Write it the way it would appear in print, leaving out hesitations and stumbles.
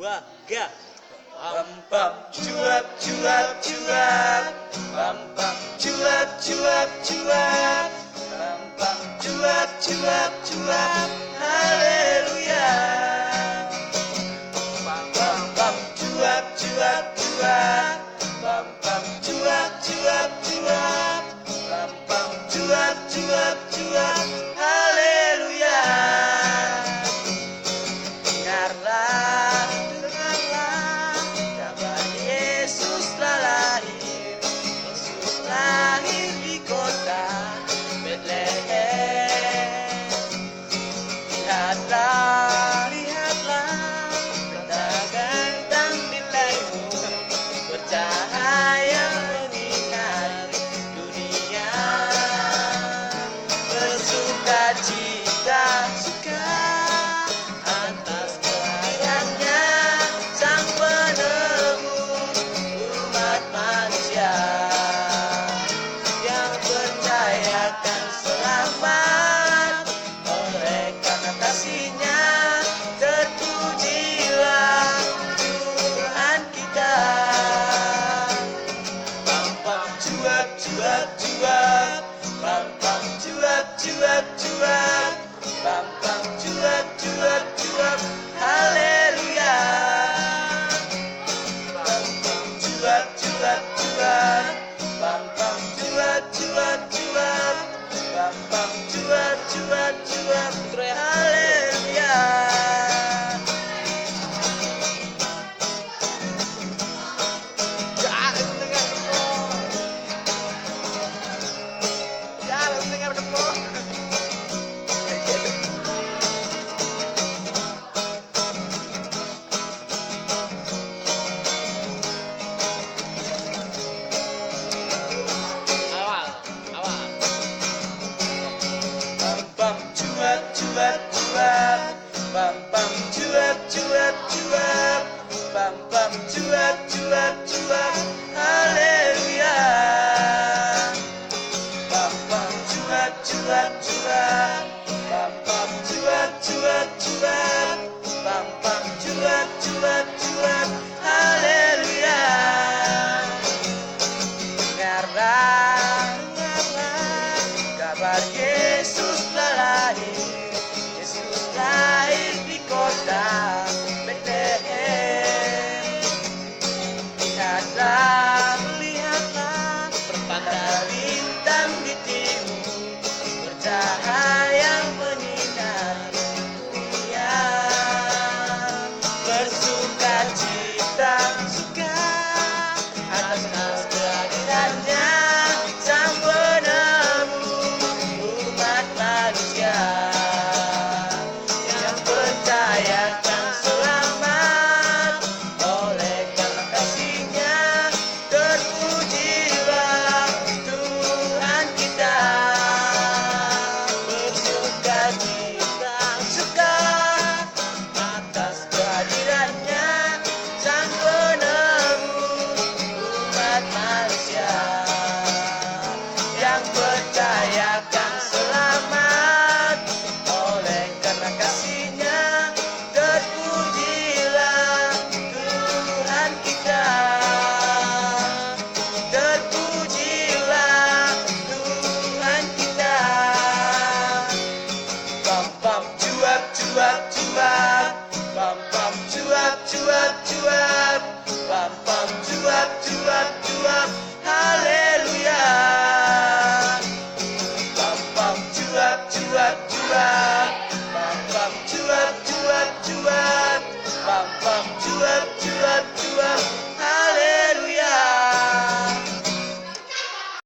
Waga. Pam pam cuap cuap cuap. Pam pam cuap cuap cuap. Pam pam cuap cuap cuap. Haleluya. Pam pam cuap cuap cuap. Pam pam cuap cuap cuap. Pam pam cuap cuap cuap. Haleluya. Dengarlah, dengarlah kabar Yesus telah lahir. Yesus lahir di kota Betlehem. Lihatlah, lihatlah, bentang-bentang di langit bercahaya menyinari dunia. Bersukacita, suka atas kelahirannya Sang Penebus umat manusia, yang percayakan selamat oleh karena kasih-Nya. Terpujilah Tuhan kita. Pam pam cuap cuap cuap. Pam pam cuap cuap cuap. Pam pam cuap cuap cuap. Haleluya. Pam pam cuap cuap cuap. Pam pam cuap cuap cuap. Pam pam cuap cuap cuap. Haleluya. Jangan dengar depok. Jangan dengar depok. Awal, awal. Pam pam cuap cuap cuap. Pam pam cuap cuap cuap. Pam pam cuap cuap cuap. Haleluya. Pam pam cuap cuap cuap. Pam pam cuap cuap cuap. Pam pam cuap cuap cuap. Haleluya. Dengarlah, dengarlah kabar Yesus telah lahir. Yesus lahir di kota Betlehem. Lihatlah, lihatlah pertanda bintang di timur bercahaya menyinari dunia. Bersukacita, suka atas kelahirannya Sang Penebus umat manusia, yang percayakan selamat oleh karena kasih-Nya. Terpujilah Tuhan kita. Bersukacita, suka atas kehadirannya Sang Penebus umat manusia, yang percayakan selamat oleh karena kasih-Nya. Terpujilah Tuhan kita. Terpujilah Tuhan kita. Pam pam cuap cuap cuap. Pam pam cuap cuap